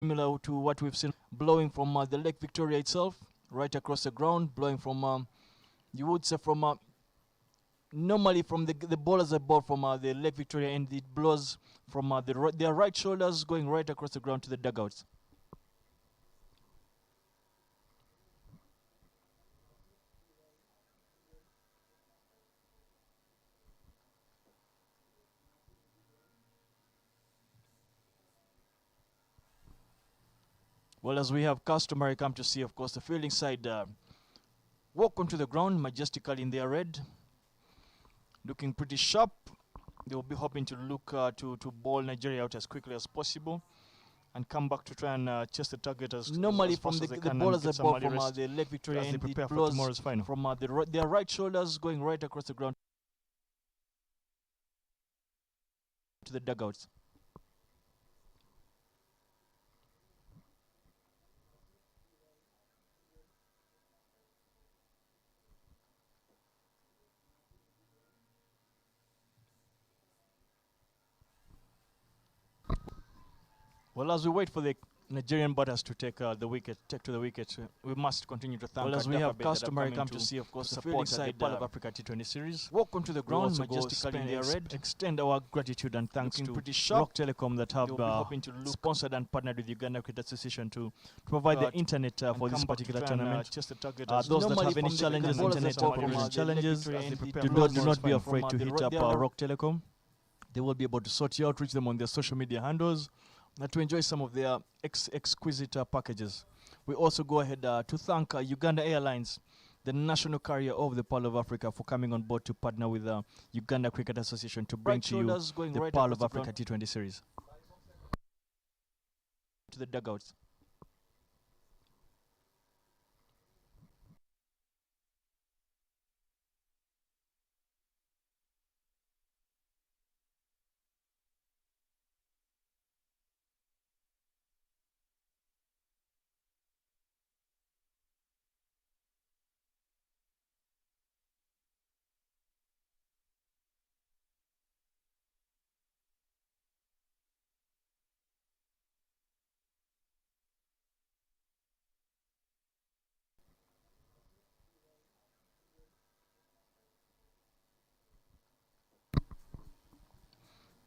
similar to what we've seen, blowing from the Lake Victoria itself, right across the ground, blowing from, you would say from, normally from the bowlers that bowl from the Lake Victoria, and it blows from their right shoulders going right across the ground to the dugouts. Well, as we have customary come to see, of course, the fielding side walk onto the ground majestically in their red, looking pretty sharp. They will be hoping to look to ball Nigeria out as quickly as possible and come back to try and chase the target as normally as from the bowlers that ball from the Lake Victoria, and they prepare for tomorrow's final. From their right shoulders going right across the ground to the dugouts. Well, as we wait for the Nigerian batters to take to the wicket, we must continue to thank. Well, as we have customary come to see, of course, the fielding side Pearl of Africa T20 series. Walk onto the ground majestically in their red. Extend our gratitude and thanks to Rock Telecom that have sponsored and partnered with Uganda Cricket Association to provide the internet for this particular tournament. Those that have any challenges, internet or connection challenges, do not be afraid to hit up Rock Telecom. They will be able to sort you out, reach them on their social media handles, to enjoy some of their exquisite packages. We also go ahead to thank Uganda Airlines, the national carrier of the Pearl of Africa, for coming on board to partner with Uganda Cricket Association to bring to you the Pearl of Africa T20 series. To the dugouts.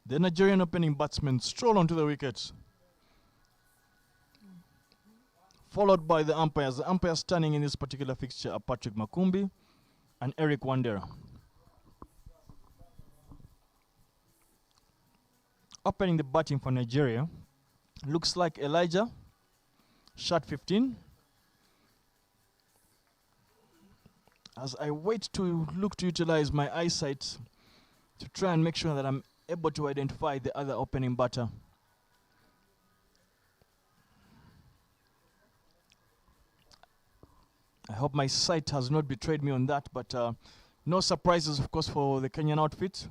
The Nigerian opening batsmen stroll onto the wickets, followed by the umpires. The umpires standing in this particular fixture are Patrick Makumbi and Eric Wandera. Opening the batting for Nigeria looks like Elijah, shot 15. As I wait to look to utilize my eyesight to try and make sure that I'm able to identify the other opening batter. I hope my sight has not betrayed me on that, but no surprises, of course, for the Kenyan outfit.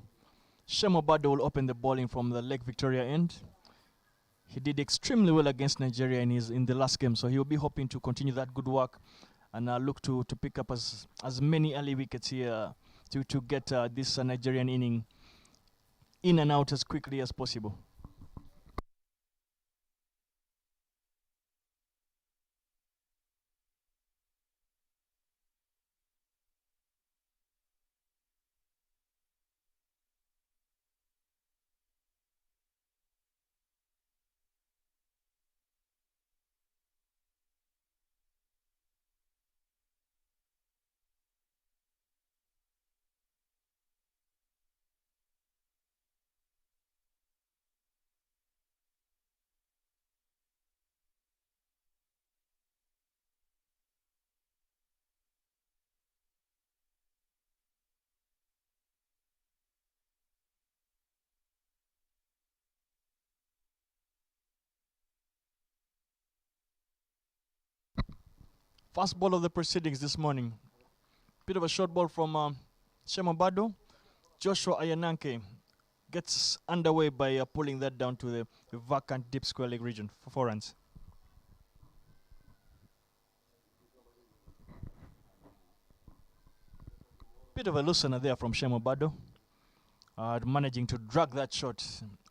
Shemo Bado will open the bowling from the Lake Victoria end. He did extremely well against Nigeria in the last game, so he will be hoping to continue that good work and look to pick up as many early wickets here to get this Nigerian inning in and out as quickly as possible. First ball of the proceedings this morning. Bit of a short ball from Shemo Bado. Joshua Ayananke gets underway by pulling that down to the vacant deep square leg region for 4 runs. Bit of a loosener there from Shemo Bado. Managing to drag that shot.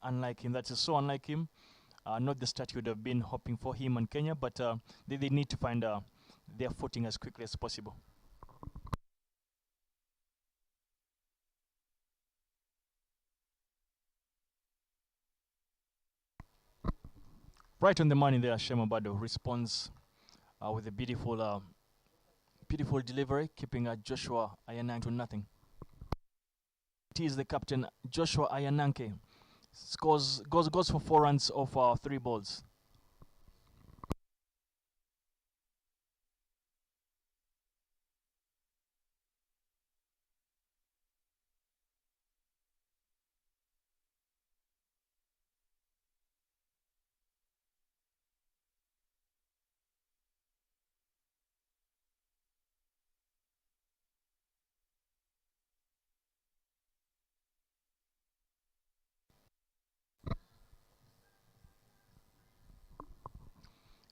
Unlike him, that is so unlike him. Not the start you would have been hoping for him and Kenya, but they need to find their footing as quickly as possible. Right on the money there, Shema Bado responds with a beautiful delivery, keeping Joshua Ayananke to nothing. It is the captain, Joshua Ayananke, goes for 4 runs off 3 balls.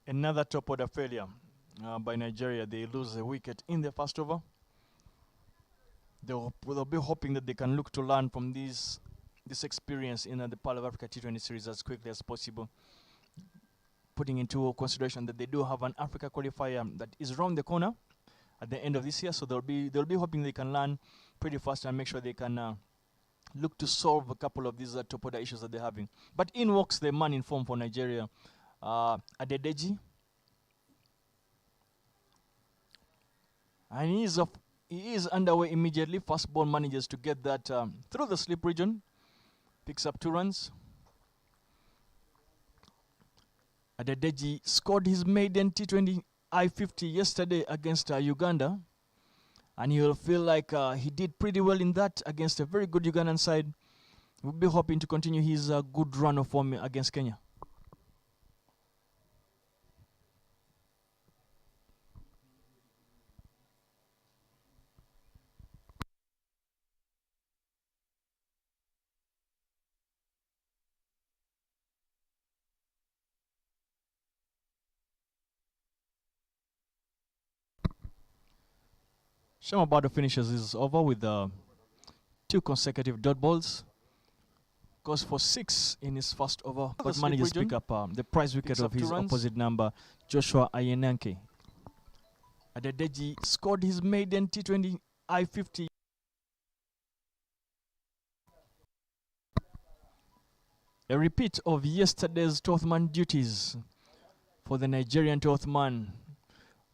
Another top order failure by Nigeria. They lose a wicket in the first over. They'll be hoping that they can look to learn from this experience in the Pearl of Africa T20 series as quickly as possible, putting into consideration that they do have an Africa qualifier that is around the corner at the end of this year. So they'll be hoping they can learn pretty fast and make sure they can look to solve a couple of these top order issues that they're having. But in walks the man in form for Nigeria, Adedeji, and he is underway immediately. First ball manages to get that through the slip region, picks up 2 runs. Adedeji scored his maiden T20 I-50 yesterday against Uganda, and he will feel like he did pretty well in that against a very good Ugandan side. We'll be hoping to continue his good run of form against Kenya. Shema Bado finishes his over with 2 consecutive dot balls. Goes for 6 in his first over, but manages to pick up the prize wicket of his opposite number, Joshua Ayananke. Adedeji scored his maiden T20 I-50. A repeat of yesterday's 12th man duties for the Nigerian 12th man,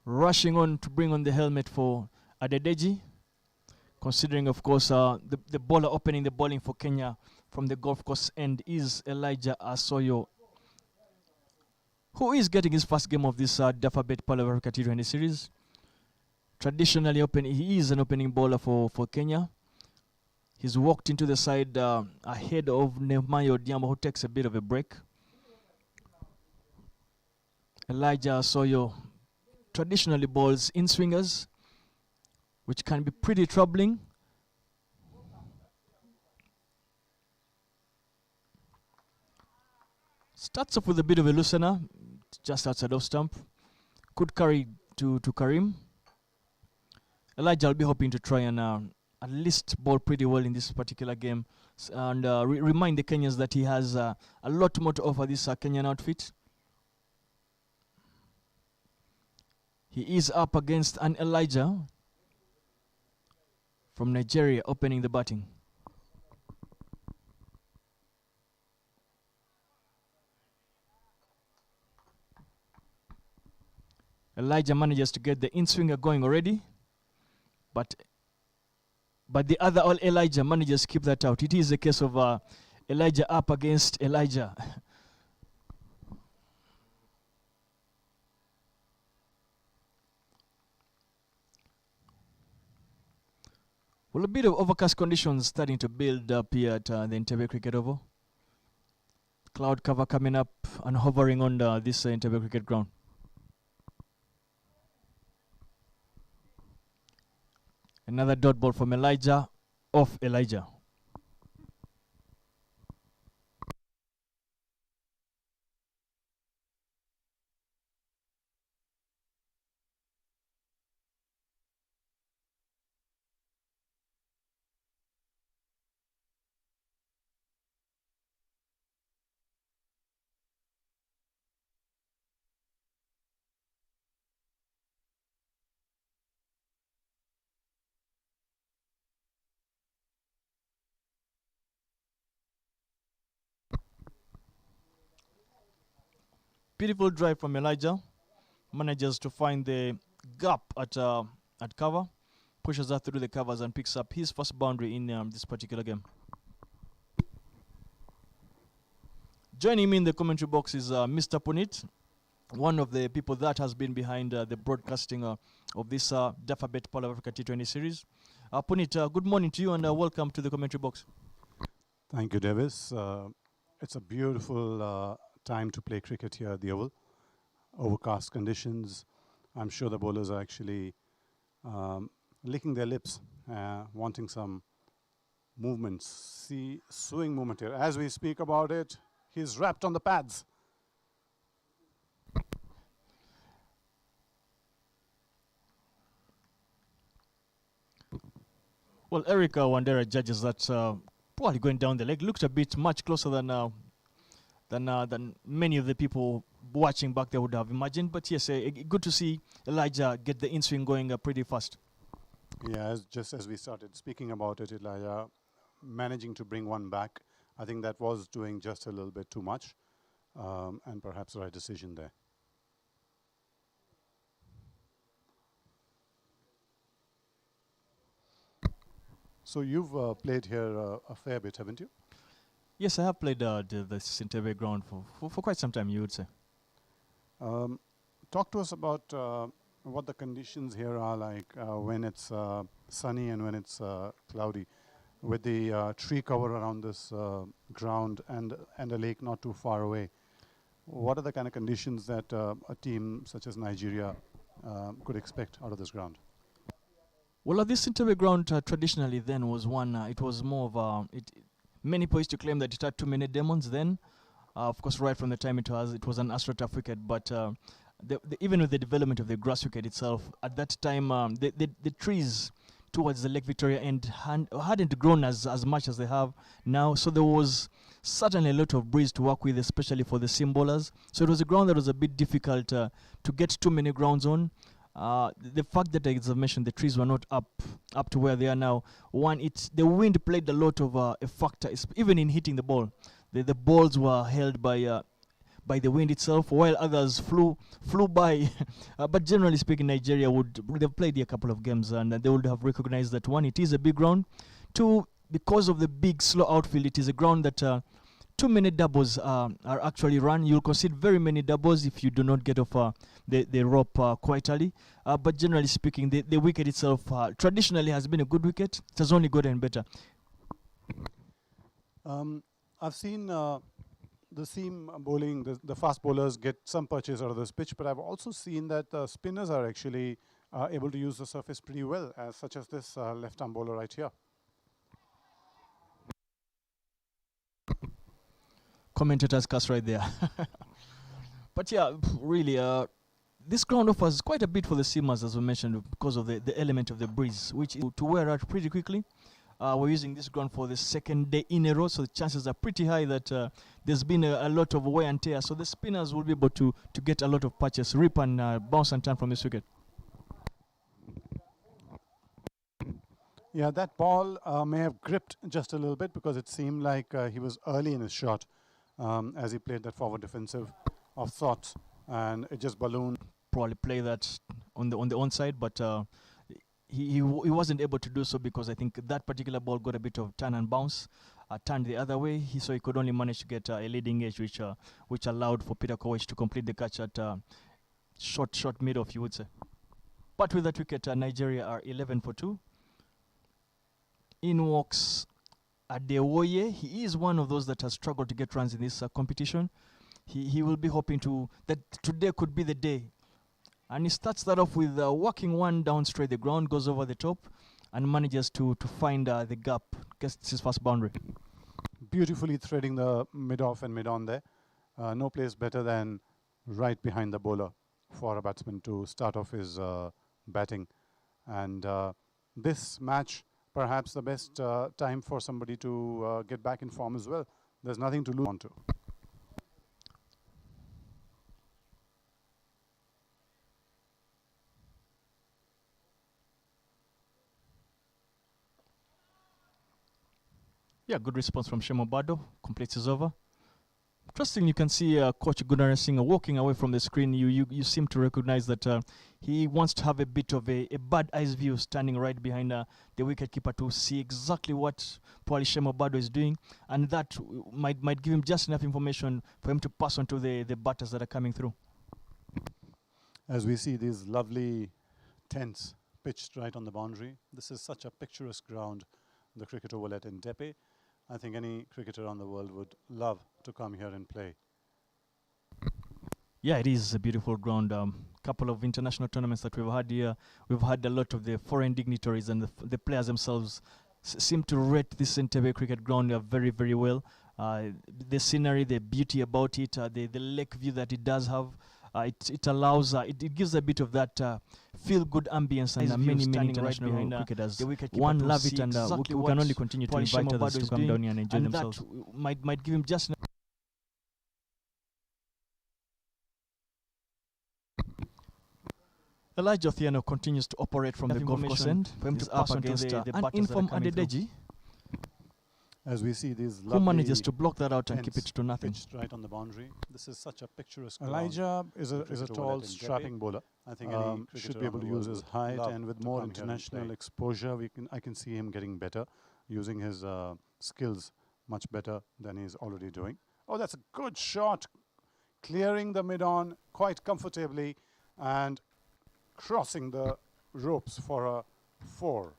rushing on to bring on the helmet for Adedeji, considering, of course, the bowler opening the bowling for Kenya from the golf course end is Elijah Asoyo, who is getting his first game of this Dafabet Pearl of Africa T20 series. Traditionally, he is an opening bowler for Kenya. He's walked into the side ahead of Nehemiah Odiambo, who takes a bit of a break. Elijah Asoyo traditionally bowls in swingers, which can be pretty troubling. Starts off with a bit of a loosener, just outside of stump. Could carry to Karim. Elijah will be hoping to try and at least bowl pretty well in this particular game, and remind the Kenyans that he has a lot more to offer this Kenyan outfit. He is up against an Elijah from Nigeria opening the batting. Elijah manages to get the in-swinger going already, but the other Elijah manages to keep that out. It is a case of Elijah up against Elijah. Well, a bit of overcast conditions starting to build up here at the Entebbe Cricket Oval. Cloud cover coming up and hovering on this Entebbe Cricket Ground. Another dot ball from Elijah, off Elijah. Beautiful drive from Elijah. Manages to find the gap at cover. Pushes that through the covers and picks up his first boundary in this particular game. Joining me in the commentary box is Mr. Punit, one of the people that has been behind the broadcasting of this Dafabet Power Africa T20 series. Punit, good morning to you and welcome to the commentary box. Thank you, Davis. It's a beautiful time to play cricket here at the Oval. Overcast conditions. I'm sure the bowlers are actually licking their lips, wanting some movements. See, swing movement here. As we speak about it, he's wrapped on the pads. Well, Erica Wandera judges that probably going down the leg. Looked a bit much closer than many of the people watching back there would have imagined. But yes, good to see Elijah get the in-swing going pretty fast. Yeah, just as we started speaking about it, Elijah managing to bring one back. I think that was doing just a little bit too much, and perhaps the right decision there. So you've played here a fair bit, haven't you? Yes, I have played the Sintebe ground for quite some time, you would say. Talk to us about what the conditions here are like when it's sunny and when it's cloudy, with the tree cover around this ground and a lake not too far away. What are the kind of conditions that a team such as Nigeria could expect out of this ground? Well, this Sintebe ground traditionally then was one, it was more of many people used to claim that it had too many demons then. Of course, right from the time it was an AstroTurf wicket, but even with the development of the grass wicket itself, at that time, the trees towards the Lake Victoria end hadn't grown as much as they have now, so there was certainly a lot of breeze to work with, especially for the seam bowlers. So it was a ground that was a bit difficult to get too many grounds on. The fact that, as I mentioned, the trees were not up to where they are now. One, the wind played a lot of a factor, even in hitting the ball. The balls were held by the wind itself, while others flew by. But generally speaking, Nigeria they've played a couple of games, and they would have recognized that one, it is a big ground. Two, because of the big slow outfield, it is a ground that too many doubles are actually run. You'll concede very many doubles if you do not get off the rope quite early. But generally speaking, the wicket itself traditionally has been a good wicket. It has only gotten better. I've seen the seam bowling, the fast bowlers get some purchase out of this pitch, but I've also seen that spinners are actually able to use the surface pretty well, such as this left-arm bowler right here. Commentators cast right there. But yeah, really, this ground offers quite a bit for the seamers, as we mentioned, because of the element of the breeze, which is to wear out pretty quickly. We're using this ground for the second day in a row, so the chances are pretty high that there's been a lot of wear and tear. So the spinners will be able to get a lot of patches, rip and bounce and turn from this wicket. Yeah, that ball may have gripped just a little bit because it seemed like he was early in his shot as he played that forward defensive of sorts, and it just ballooned. Probably play that on the onside, but he wasn't able to do so because I think that particular ball got a bit of turn and bounce, turned the other way. So he could only manage to get a leading edge, which allowed for Peter Kowich to complete the catch at short mid-off, you would say. But with that wicket, Nigeria are 11 for 2. In walks Adewoye. He is one of those that has struggled to get runs in this competition. He will be hoping that today could be the day. And he starts that off with walking one down straight the ground, goes over the top, and manages to find the gap, gets his first boundary. Beautifully threading the mid-off and mid-on there. No place better than right behind the bowler for a batsman to start off his batting. And this match, perhaps the best time for somebody to get back in form as well. There's nothing to lose on to. Yeah, good response from Shemo Bado. Completes his over. Interesting, you can see Coach Gunnar Singh walking away from the screen. You seem to recognize that he wants to have a bit of a bad eyes view, standing right behind the wicketkeeper to see exactly what Polishem Obado is doing, and that might give him just enough information for him to pass on to the batters that are coming through. As we see these lovely tents pitched right on the boundary, this is such a picturesque ground, the cricket oval at Ntepe. I think any cricketer around the world would love to come here and play. Yeah, it is a beautiful ground. Couple of international tournaments that we've had here. We've had a lot of the foreign dignitaries and the players themselves seem to rate this Entebbe cricket ground very, very well. The scenery, the beauty about it, the lake view that it does have. It allows, it gives a bit of that feel-good ambience, and many international cricketers one love it, and we can only continue to invite others to come down here and enjoy themselves. That might give him just Elijah Othiano continues to operate from the golf course end for him to pass on to the uninformed Adedeji, as we see these who manages to block that out and keep it to nothing. Right on the boundary. This is such a picturesque. Elijah is a tall, strapping bowler. I think should be able to use his height, and with more international exposure, I can see him getting better, using his skills much better than he's already doing. Oh, that's a good shot, clearing the mid-on quite comfortably and crossing the ropes for a 4.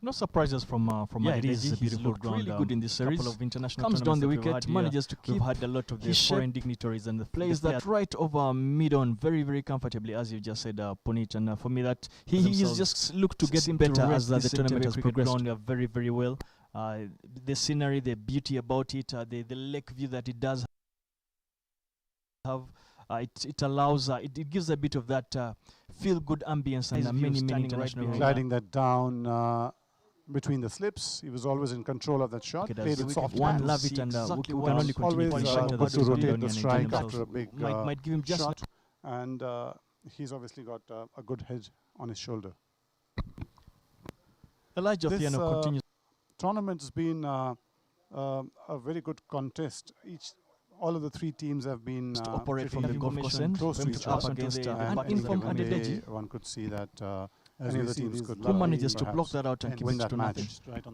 No surprises from it is a beautiful ground. Really good in this series. Couple of international comes down the wicket, manages to keep. We've had a lot of the foreign dignitaries and the plays that right over mid-on very, very comfortably, as you just said, Punit. And for me, that he's just looked to get better as the tournament has progressed. Very, very well. The scenery, the beauty about it, the lake view that it does have. It allows, it gives a bit of that feel-good ambience, and many international gliding that down between the slips. He was always in control of that shot. Played with soft hands. Love it, and we can only continue always good to rotate the strike after a big might give him just shot, and he's obviously got a good head on his shoulder. Elijah Othiano continues. Tournament's been a very good contest. All of the 3 teams have been to operate from the golf course end, close to each other against uninformed Adedeji. One could see that any of the teams could who manages to block that out and keep it to nothing.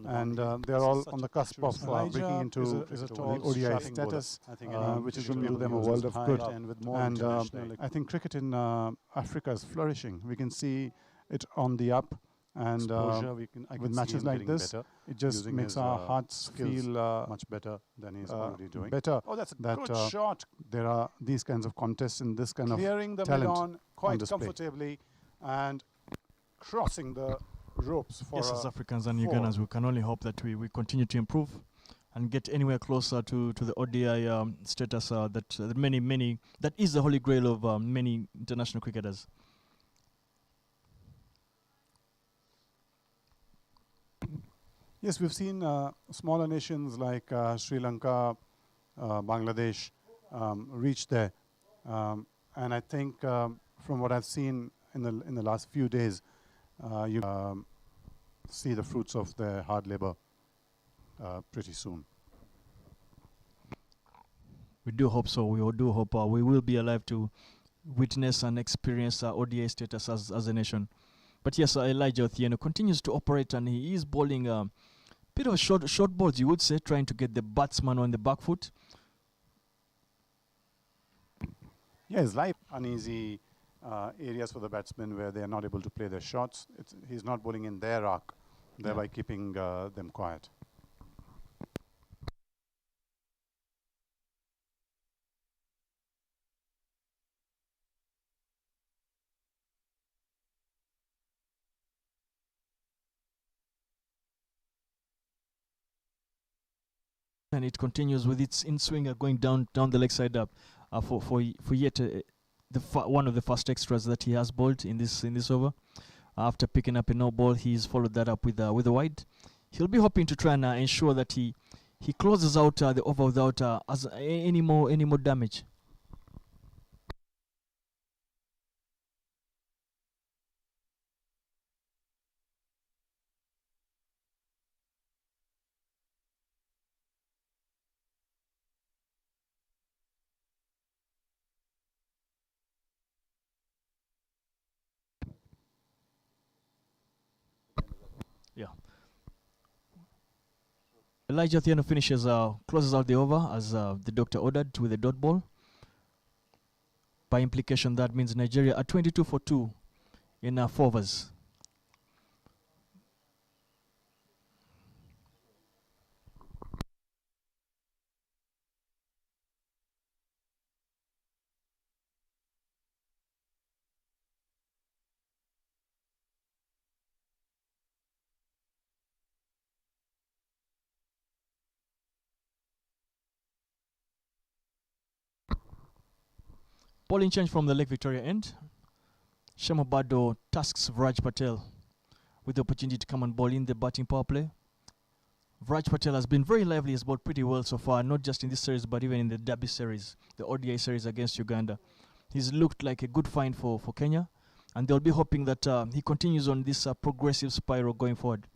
And they're all on the cusp of breaking into the ODI status, which is going to do them a world of good. And I think cricket in Africa is flourishing. We can see it on the up. And with matches like this, it just makes our hearts feel much better than he's already doing. Better. Oh, that's a good shot. There are these kinds of contests and this kind clearing of the talent quite comfortably and crossing the ropes for yes, as Africans and Ugandans, we can only hope that we continue to improve and get anywhere closer to the ODI status that many that is the holy grail of many international cricketers. Yes, we've seen smaller nations like Sri Lanka, Bangladesh reach there, and I think from what I've seen in the last few days, you see the fruits of their hard labor pretty soon. We do hope so. We do hope we will be alive to witness and experience ODI status as a nation. But yes, Elijah Othiano continues to operate, and he is bowling a bit of short balls, you would say, trying to get the batsman on the back foot. Yeah, it's live uneasy areas for the batsmen where they are not able to play their shots. He's not bowling in their arc, thereby keeping them quiet. And it continues with its in-swinger going down the leg side up for yet one of the first extras that he has bowled in this over. After picking up a no ball, he's followed that up with a wide. He'll be hoping to try and ensure that he closes out the over without any more damage. Yeah. Elijah Thiano finishes, closes out the over as the doctor ordered with a dot ball. By implication, that means Nigeria are 22 for 2 in 4 overs. Bowling change from the Lake Victoria end. Shemobado tasks Vraj Patel with the opportunity to come and bowl in the batting power play. Vraj Patel has been very lively, has bowled pretty well so far, not just in this series but even in the Derby series, the ODI series against Uganda. He's looked like a good find for Kenya, and they'll be hoping that he continues on this progressive spiral going forward.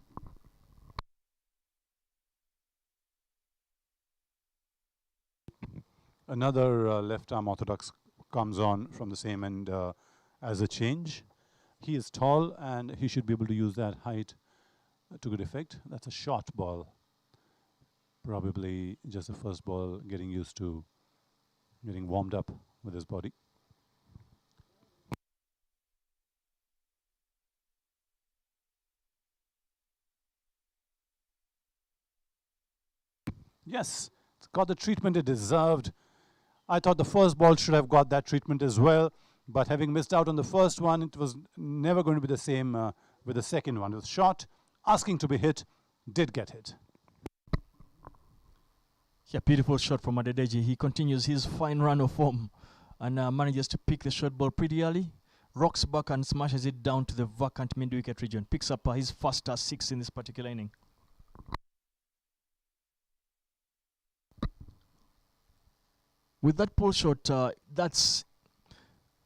Another left-arm orthodox comes on from the same end as a change. He is tall and he should be able to use that height to good effect. That's a short ball. Probably just the first ball, getting used to getting warmed up with his body. Yes, it's got the treatment it deserved. I thought the first ball should have got that treatment as well, but having missed out on the first one, it was never going to be the same with the second one. It was shot, asking to be hit, did get hit. Yeah, beautiful shot from Adedeji. He continues his fine run of form and manages to pick the short ball pretty early. Rocks back and smashes it down to the vacant mid-wicket region. Picks up his first 6 in this particular inning. With that pull shot, that's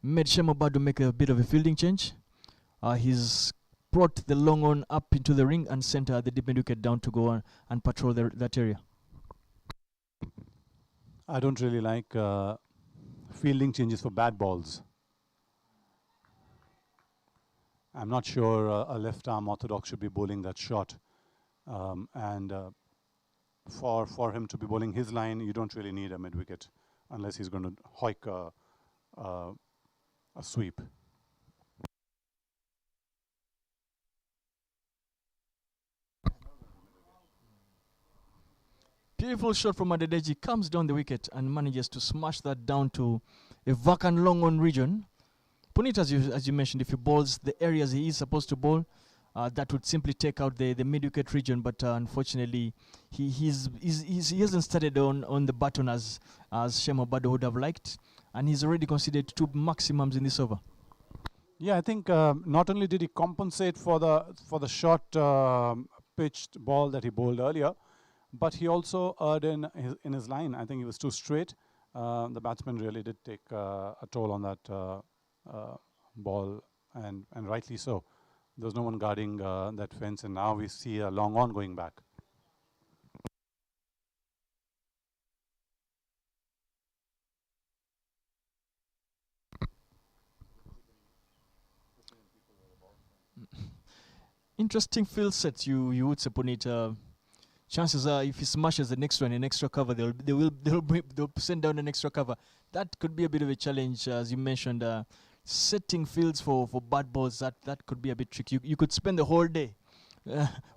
made Shemobado make a bit of a fielding change. He's brought the long on up into the ring and sent the deep mid-wicket down to go on and patrol that area. I don't really like fielding changes for bad balls. I'm not sure a left-arm orthodox should be bowling that shot. For him to be bowling his line, you don't really need a mid-wicket unless he's going to hoik a sweep. Beautiful shot from Adedeji, comes down the wicket and manages to smash that down to a vacant long on region. Puneet, as you mentioned, if he bowls the areas he is supposed to bowl, that would simply take out the mid-wicket region, but unfortunately he hasn't started on the button as Shemobado would have liked, and he's already considered 2 maximums in this over. Yeah, I think not only did he compensate for the short pitched ball that he bowled earlier, but he also erred in his line. I think he was too straight. The batsman really did take a toll on that ball, and rightly so. There was no one guarding that fence, and now we see a long on going back. Interesting field sets, you would say, Puneet. Chances are, if he smashes the next one in extra cover, they'll send down an extra cover. That could be a bit of a challenge, as you mentioned. Setting fields for bad balls, that could be a bit tricky. You could spend the whole day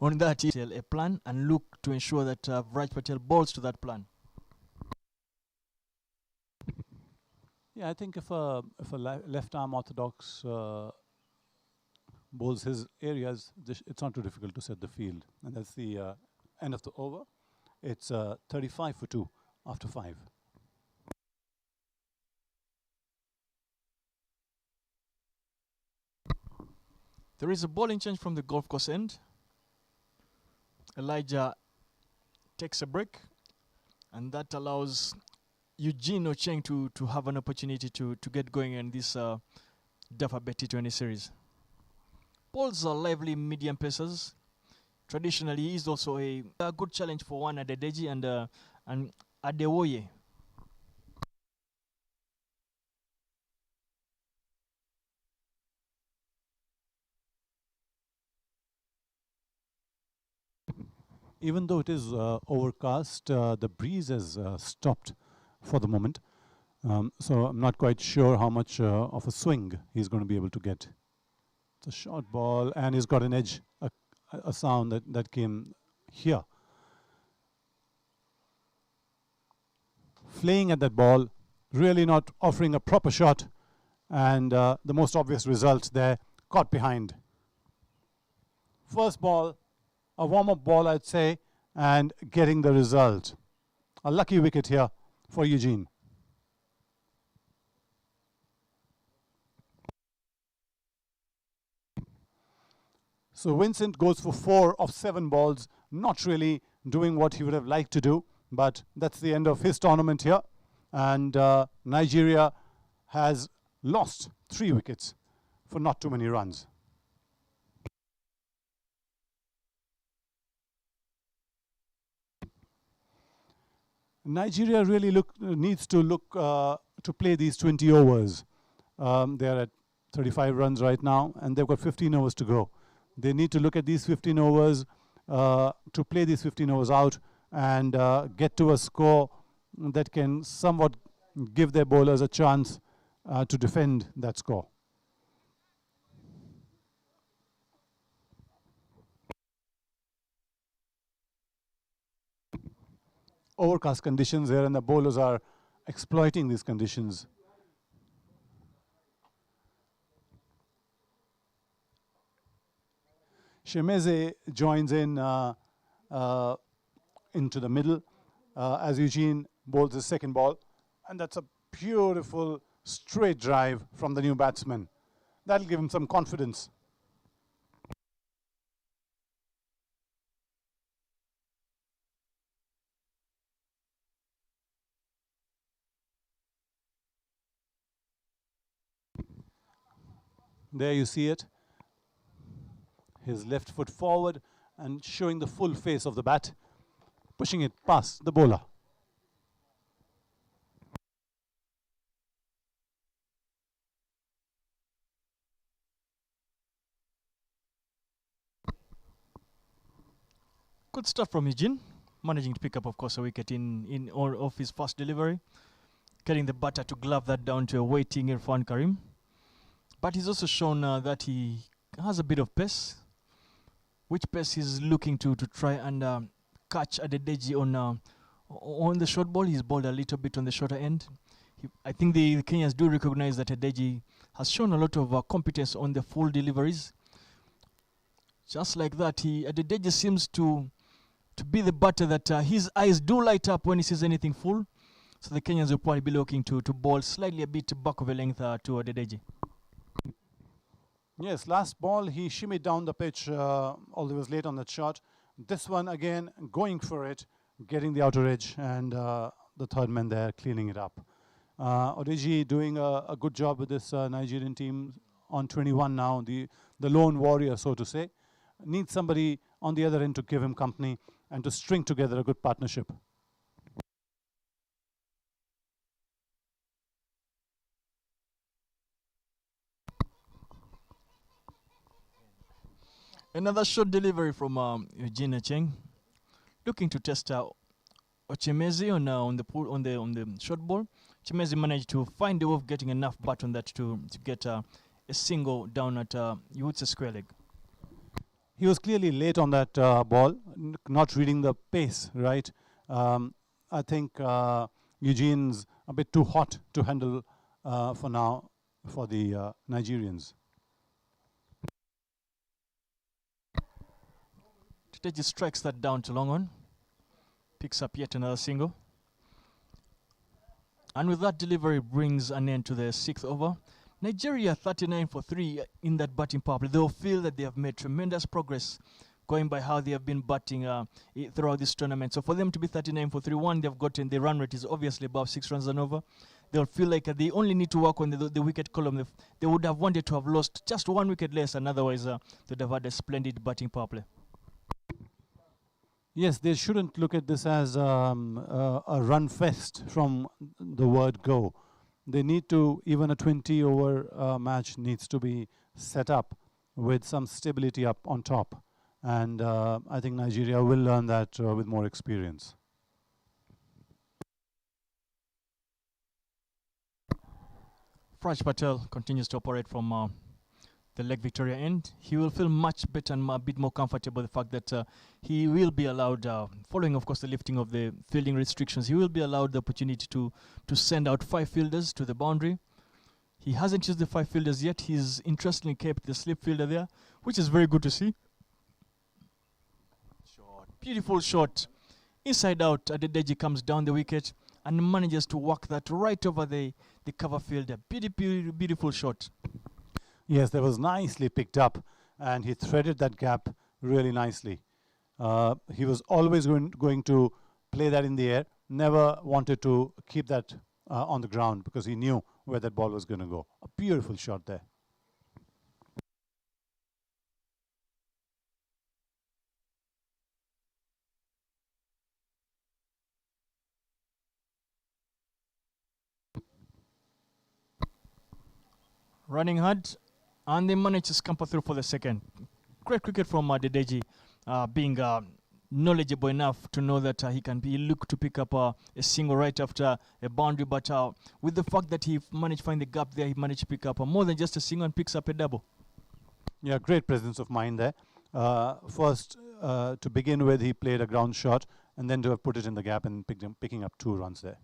on that. A plan and look to ensure that Vraj Patel bowls to that plan. Yeah, I think if a left-arm orthodox bowls his areas, it's not too difficult to set the field. And that's the end of the over. It's 35 for 2 after 5. There is a bowling change from the golf course end. Elijah takes a break, and that allows Eugene Ocheng to have an opportunity to get going in this Dafabet T20 series. Balls are lively medium pacers. Traditionally, he is also a good challenge for one Adedeji and Adewoye. Even though it is overcast, the breeze has stopped for the moment. So I'm not quite sure how much of a swing he's going to be able to get. It's a short ball, and he's got an edge, a sound that came here. Flaying at that ball, really not offering a proper shot, and the most obvious result there, caught behind. First ball, a warm-up ball, I'd say, and getting the result. A lucky wicket here for Eugene. So Vincent goes for 4 of 7 balls, not really doing what he would have liked to do, but that's the end of his tournament here. And Nigeria has lost 3 wickets for not too many runs. Nigeria really needs to look to play these 20 overs. They're at 35 runs right now, and they've got 15 overs to go. They need to look at these 15 overs, to play these 15 overs out and get to a score that can somewhat give their bowlers a chance to defend that score. Overcast conditions here, and the bowlers are exploiting these conditions. Shemeze joins in into the middle as Eugene bowls his second ball, and that's a beautiful straight drive from the new batsman. That'll give him some confidence. There you see it. His left foot forward and showing the full face of the bat, pushing it past the bowler. Good stuff from Eugene, managing to pick up, of course, a wicket in all of his first delivery, getting the batter to glove that down to a waiting Irfan Karim. But he's also shown that he has a bit of pace, which pace he's looking to try and catch Adedeji on the short ball. He's bowled a little bit on the shorter end. I think the Kenyans do recognize that Adedeji has shown a lot of competence on the full deliveries. Just like that, Adedeji seems to be the batter that his eyes do light up when he sees anything full. So the Kenyans will probably be looking to bowl slightly a bit back of a length to Adedeji. Yes, last ball he shimmied down the pitch, although he was late on that shot. This one again going for it, getting the outer edge, and the third man there cleaning it up. Odeji doing a good job with this Nigerian team on 21 now, the lone warrior, so to say. Needs somebody on the other end to give him company and to string together a good partnership. Another short delivery from Eugene Acheng, looking to test Ochemezi on the short ball. Ochemezi managed to find a way of getting enough bat on that to get a single down at you would say square leg. He was clearly late on that ball, not reading the pace, right? I think Eugene's a bit too hot to handle for now for the Nigerians. Teteji strikes that down to long on, picks up yet another single. And with that delivery brings an end to the 6th over. Nigeria 39 for 3 in that batting power play. They'll feel that they have made tremendous progress going by how they have been batting throughout this tournament. So for them to be 39 for 3, one, they've gotten the run rate is obviously above 6 runs and over. They'll feel like they only need to work on the wicket column. They would have wanted to have lost just 1 wicket less, and otherwise they'd have had a splendid batting power play. Yes, they shouldn't look at this as a run fest from the word go. They need to, even a 20-over match needs to be set up with some stability up on top. And I think Nigeria will learn that with more experience. Raj Patel continues to operate from the Lake Victoria end. He will feel much better and a bit more comfortable the fact that he will be allowed, following of course the lifting of the fielding restrictions, he will be allowed the opportunity to send out 5 fielders to the boundary. He hasn't used the 5 fielders yet. He's interestingly kept the slip fielder there, which is very good to see. Shot. Beautiful shot. Inside out, Adedeji comes down the wicket and manages to walk that right over the cover fielder. Beautiful shot. Yes, that was nicely picked up, and he threaded that gap really nicely. He was always going to play that in the air, never wanted to keep that on the ground because he knew where that ball was going to go. A beautiful shot there. Running hard, and they managed to scamper through for the second. Great cricket from Dedeji, being knowledgeable enough to know that he can look to pick up a single right after a boundary, but with the fact that he managed to find the gap there, he managed to pick up more than just a single and picks up a double. Yeah, great presence of mind there. First, to begin with, he played a ground shot, and then to have put it in the gap and picking up 2 runs there.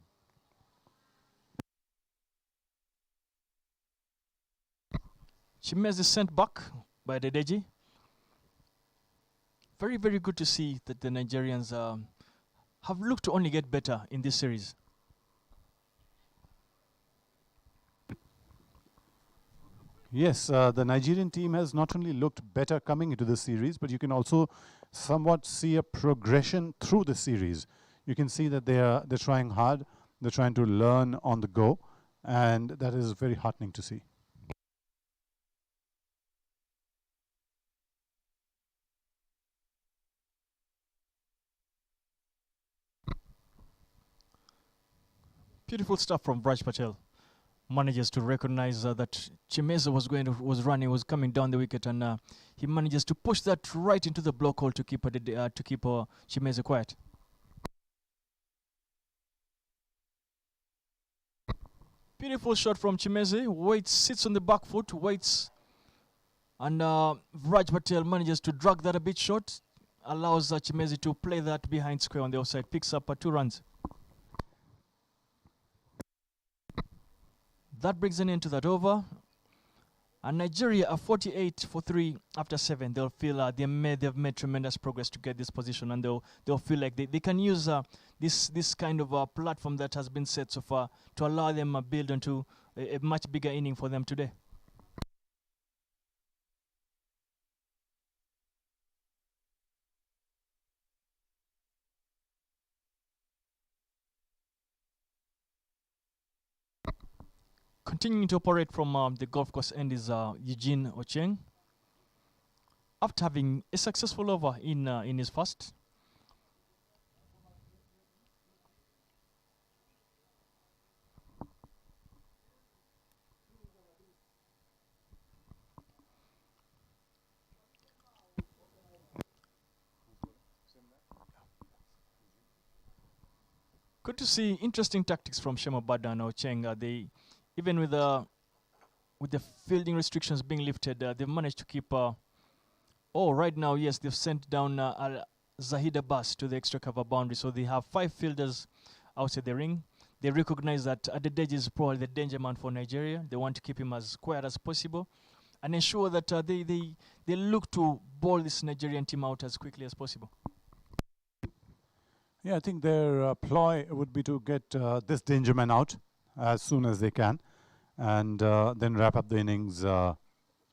Chimez is sent back by Dedeji. Very, very good to see that the Nigerians have looked to only get better in this series. Yes, the Nigerian team has not only looked better coming into the series, but you can also somewhat see a progression through the series. You can see that they're trying hard, they're trying to learn on the go, and that is very heartening to see. Beautiful stuff from Raj Patel. Manages to recognize that Chimeza was coming down the wicket, and he manages to push that right into the block hole to keep Chimeza quiet. Beautiful shot from Chimeze. Waits, sits on the back foot, waits, and Raj Patel manages to drag that a bit short, allows Chimeze to play that behind square on the offside, picks up 2 runs. That brings an end to that over. And Nigeria are 48 for 3 after 7. They'll feel they've made tremendous progress to get this position, and they'll feel like they can use this kind of platform that has been set so far to allow them build onto a much bigger inning for them today. Continuing to operate from the golf course end is Eugene Ocheng. After having a successful over in his first. Good to see interesting tactics from Shema Bada and Ocheng. Even with the fielding restrictions being lifted, they've managed to keep. Right now, yes, they've sent down Zahid Abbas to the extra cover boundary, so they have 5 fielders outside the ring. They recognize that Adedeji is probably the danger man for Nigeria. They want to keep him as quiet as possible and ensure that they look to bowl this Nigerian team out as quickly as possible. Yeah, I think their ploy would be to get this danger man out as soon as they can, and then wrap up the innings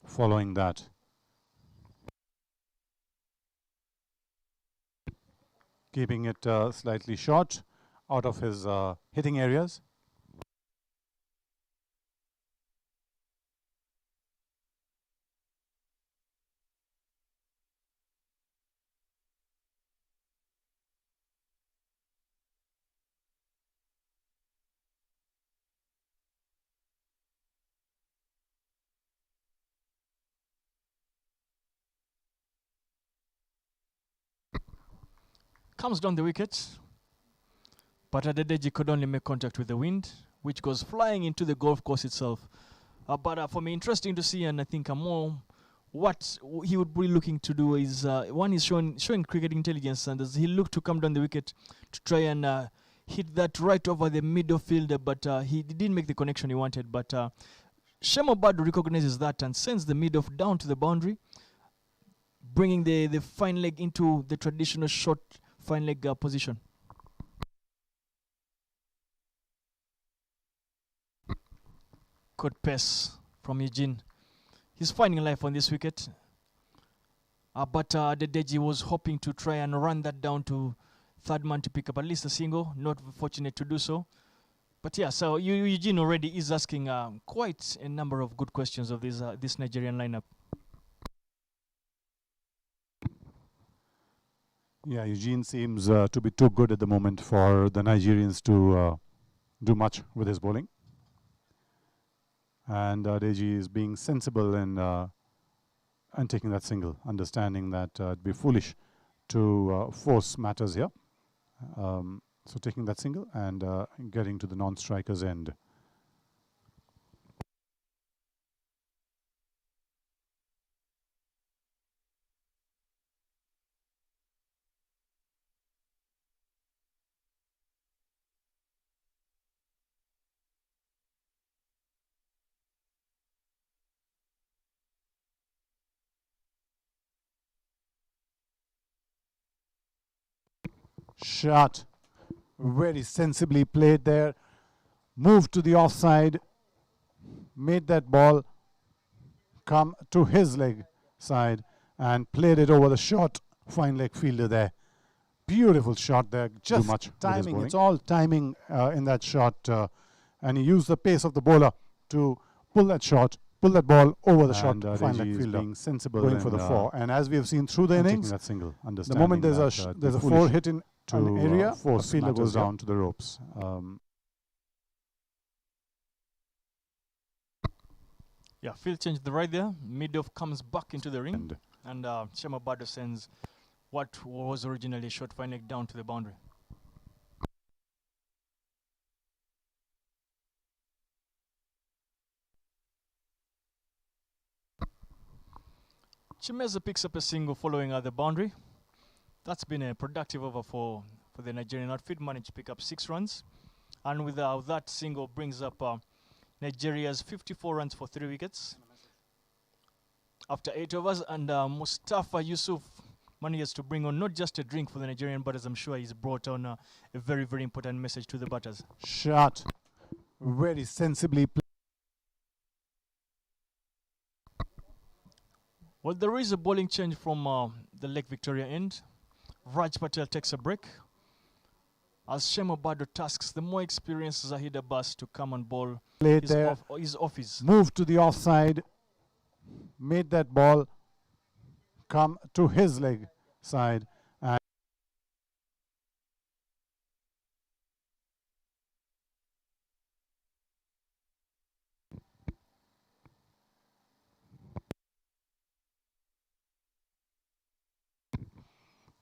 following that. Keeping it slightly short, out of his hitting areas. Comes down the wicket. But Adedeji could only make contact with the wind, which goes flying into the golf course itself. But for me, interesting to see, and I think more what he would be looking to do is, one is showing cricket intelligence, and as he looked to come down the wicket to try and hit that right over the middle fielder, but he didn't make the connection he wanted. But Shemobadu recognizes that and sends the mid-off down to the boundary, bringing the fine leg into the traditional short fine leg position. Good pace from Eugene. He's finding life on this wicket. But Adedeji was hoping to try and run that down to third man to pick up at least a single. Not fortunate to do so. But yeah, so Eugene already is asking quite a number of good questions of this Nigerian lineup. Yeah, Eugene seems to be too good at the moment for the Nigerians to do much with his bowling. And Deji is being sensible and taking that single, understanding that it'd be foolish to force matters here. So taking that single and getting to the non-striker's end. Shot. Very sensibly played there. Moved to the offside. Made that ball come to his leg side and played it over the short fine leg fielder there. Beautiful shot there. Just much timing. It's all timing in that shot. And he used the pace of the bowler to pull that shot, pull that ball over the short fine leg fielder, being sensible, going for the four. And as we have seen through the innings, that single, the moment there's a four hit in an area, the fielder goes down to the ropes. Yeah, field change the right there. Mid-off comes back into the ring, and Shemobadu sends what was originally a short fine leg down to the boundary. Chimeza picks up a single following the boundary. That's been a productive over for the Nigerian outfit. Managed to pick up 6 runs. And with that single brings up Nigeria's 54 runs for 3 wickets. After 8 overs, and Mustafa Yusuf manages to bring on not just a drink for the Nigerian batters, I'm sure he's brought on a very, very important message to the batters. Shot. Very sensibly played. Well, there is a bowling change from the Lake Victoria end. Raj Patel takes a break as Shemobadu tasks the more experienced Zahid Abbas to come and bowl his office. Moved to the offside, made that ball come to his leg side. And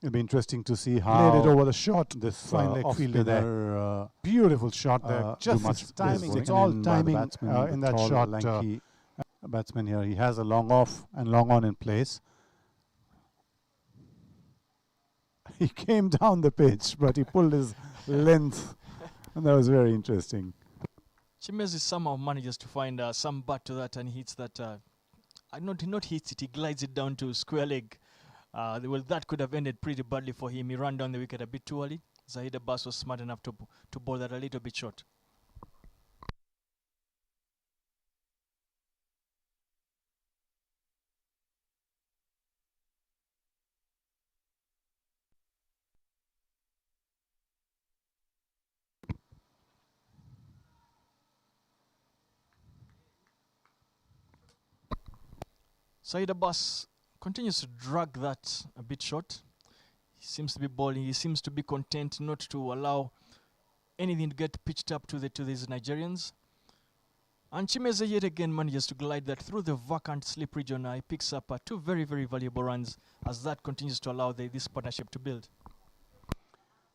it'll be interesting to see how played it over the shot. This fine leg fielder there, beautiful shot there. Just timing. It's all timing in that shot. Lanky batsman here. He has a long off and long on in place. He came down the pitch, but he pulled his length, and that was very interesting. Chimezi somehow manages to find some bat to that, and he hits that. Not hits it. He glides it down to square leg. Well, that could have ended pretty badly for him. He ran down the wicket a bit too early. Zahid Abbas was smart enough to bowl that a little bit short. Zahid Abbas continues to drag that a bit short. He seems to be bowling. He seems to be content not to allow anything to get pitched up to these Nigerians. And Chimeza yet again manages to glide that through the vacant slip region. He picks up 2 very, very valuable runs as that continues to allow this partnership to build.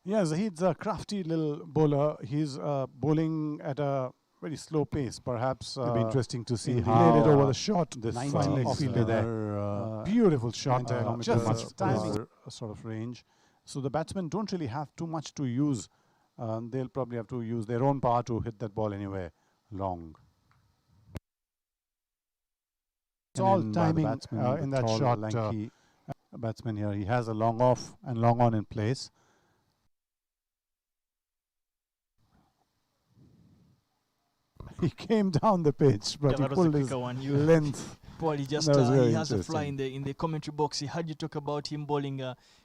Yeah, Zahid's a crafty little bowler. He's bowling at a very slow pace. Perhaps it'll be interesting to see he how played it over the shot. this off-fielder there. Beautiful shot. Just Just timing. sort of range. So the batsmen don't really have too much to use. They'll probably have to use their own power to hit that ball anywhere long. It's all timing in that shot. Lanky batsman here. He has a long off and long on in place. He came down the pitch, but he pulled his length. Paul, he just he has a fly in the commentary box. He heard you talk about him bowling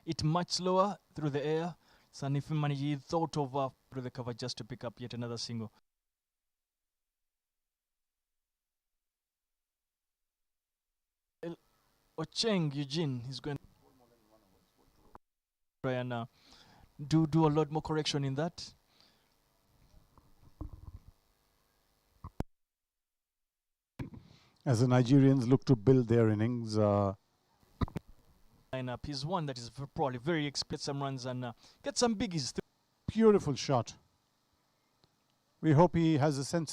it much slower through the air. So if he thought of through the cover just to pick up yet another single. Ocheng Eugene is going to try and do a lot more correction in that. As the Nigerians look to build their innings, lineup, he's one that is probably very expert some runs and get some biggies. Beautiful shot. We hope he has a sense